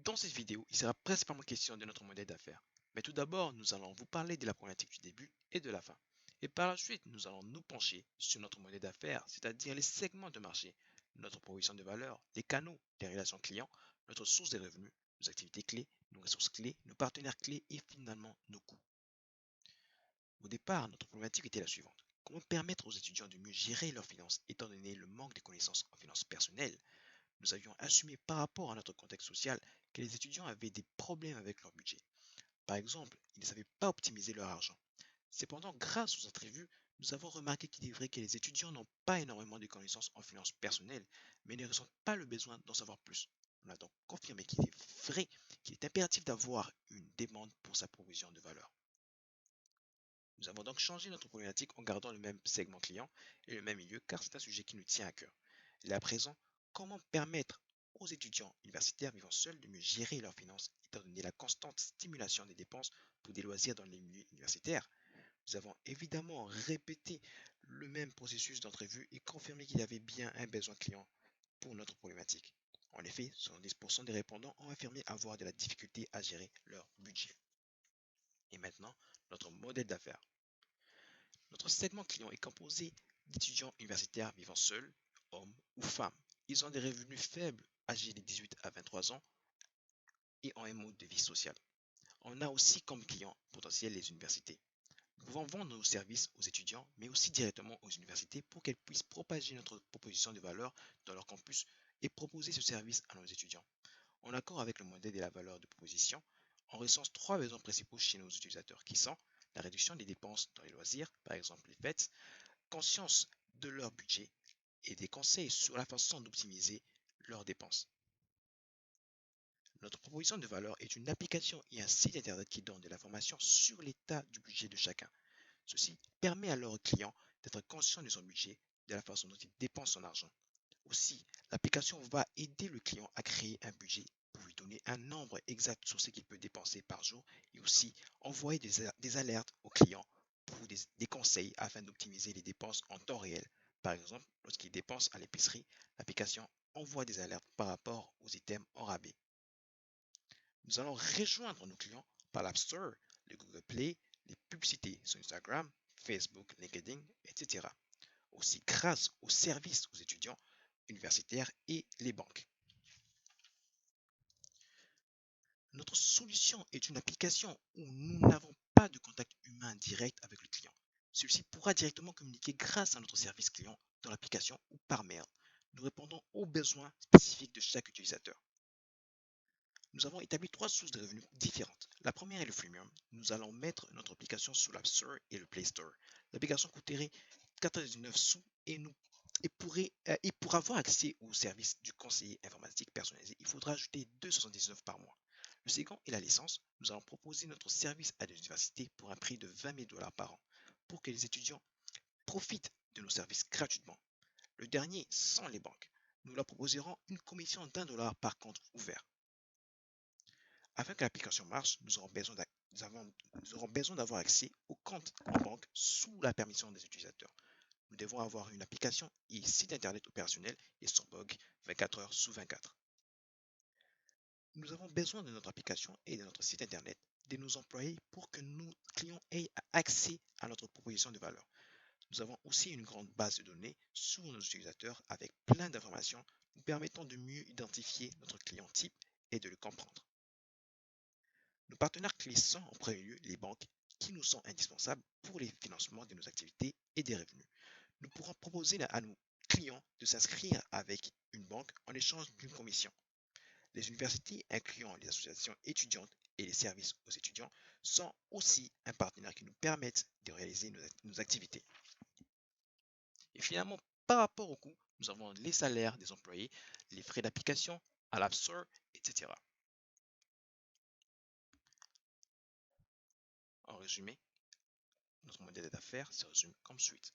Dans cette vidéo, il sera principalement question de notre modèle d'affaires. Mais tout d'abord, nous allons vous parler de la problématique du début et de la fin. Et par la suite, nous allons nous pencher sur notre modèle d'affaires, c'est-à-dire les segments de marché, notre proposition de valeur, les canaux, les relations clients, notre source de revenus, nos activités clés, nos ressources clés, nos partenaires clés et finalement nos coûts. Au départ, notre problématique était la suivante. Comment permettre aux étudiants de mieux gérer leurs finances étant donné le manque de connaissances en finances personnelles? Nous avions assumé par rapport à notre contexte social que les étudiants avaient des problèmes avec leur budget. Par exemple, ils ne savaient pas optimiser leur argent. Cependant, grâce aux entrevues, nous avons remarqué qu'il est vrai que les étudiants n'ont pas énormément de connaissances en finances personnelles, mais ne ressentent pas le besoin d'en savoir plus. On a donc confirmé qu'il est vrai qu'il est impératif d'avoir une demande pour sa provision de valeur. Nous avons donc changé notre problématique en gardant le même segment client et le même milieu car c'est un sujet qui nous tient à cœur. Et à présent, comment permettre aux étudiants universitaires vivant seuls de mieux gérer leurs finances étant donné la constante stimulation des dépenses pour des loisirs dans les milieux universitaires? Nous avons évidemment répété le même processus d'entrevue et confirmé qu'il y avait bien un besoin client pour notre problématique. En effet, 70% des répondants ont affirmé avoir de la difficulté à gérer leur budget. Et maintenant, notre modèle d'affaires. Notre segment client est composé d'étudiants universitaires vivant seuls, hommes ou femmes. Ils ont des revenus faibles, âgés de 18 à 23 ans et ont un mode de vie social. On a aussi comme clients potentiels les universités. Nous pouvons vendre nos services aux étudiants, mais aussi directement aux universités pour qu'elles puissent propager notre proposition de valeur dans leur campus et proposer ce service à nos étudiants. En accord avec le modèle de la valeur de proposition, on recense trois besoins principaux chez nos utilisateurs qui sont la réduction des dépenses dans les loisirs, par exemple les fêtes, conscience de leur budget et des conseils sur la façon d'optimiser leurs dépenses. Notre proposition de valeur est une application et un site internet qui donne de l'information sur l'état du budget de chacun. Ceci permet à leurs clients d'être conscients de son budget, de la façon dont il dépense son argent. Aussi, l'application va aider le client à créer un budget pour lui donner un nombre exact sur ce qu'il peut dépenser par jour et aussi envoyer des alertes aux clients pour des conseils afin d'optimiser les dépenses en temps réel. Par exemple, lorsqu'il dépense à l'épicerie, l'application envoie des alertes par rapport aux items en rabais. Nous allons rejoindre nos clients par l'App Store, le Google Play, les publicités sur Instagram, Facebook, LinkedIn, etc. Aussi grâce aux services aux étudiants universitaires et les banques. Notre solution est une application où nous n'avons pas de contact humain direct avec le client. Celui-ci pourra directement communiquer grâce à notre service client dans l'application ou par mail. Nous répondons aux besoins spécifiques de chaque utilisateur. Nous avons établi trois sources de revenus différentes. La première est le freemium. Nous allons mettre notre application sous l'App Store et le Play Store. L'application coûterait 99 sous et pour avoir accès au service du conseiller informatique personnalisé, il faudra ajouter 2,79 par mois. Le second est la licence. Nous allons proposer notre service à des universités pour un prix de 20 000 $ par an pour que les étudiants profitent de nos services gratuitement. Le dernier sans les banques. Nous leur proposerons une commission d'1 $ par compte ouvert. Afin que l'application marche, nous aurons besoin d'avoir accès au compte en banque sous la permission des utilisateurs. Nous devons avoir une application et site internet opérationnel et sans bug 24 heures sur 24. Nous avons besoin de notre application et de notre site internet, de nos employés pour que nos clients aient accès à notre proposition de valeur. Nous avons aussi une grande base de données sur nos utilisateurs avec plein d'informations nous permettant de mieux identifier notre client type et de le comprendre. Nos partenaires clés sont en premier lieu les banques qui nous sont indispensables pour les financements de nos activités et des revenus. Nous pourrons proposer à nos clients de s'inscrire avec une banque en échange d'une commission. Les universités, incluant les associations étudiantes et les services aux étudiants, sont aussi un partenaire qui nous permettent de réaliser nos activités. Et finalement, par rapport au coût, nous avons les salaires des employés, les frais d'application à l'App Store, etc. En résumé, notre modèle d'affaires se résume comme suit.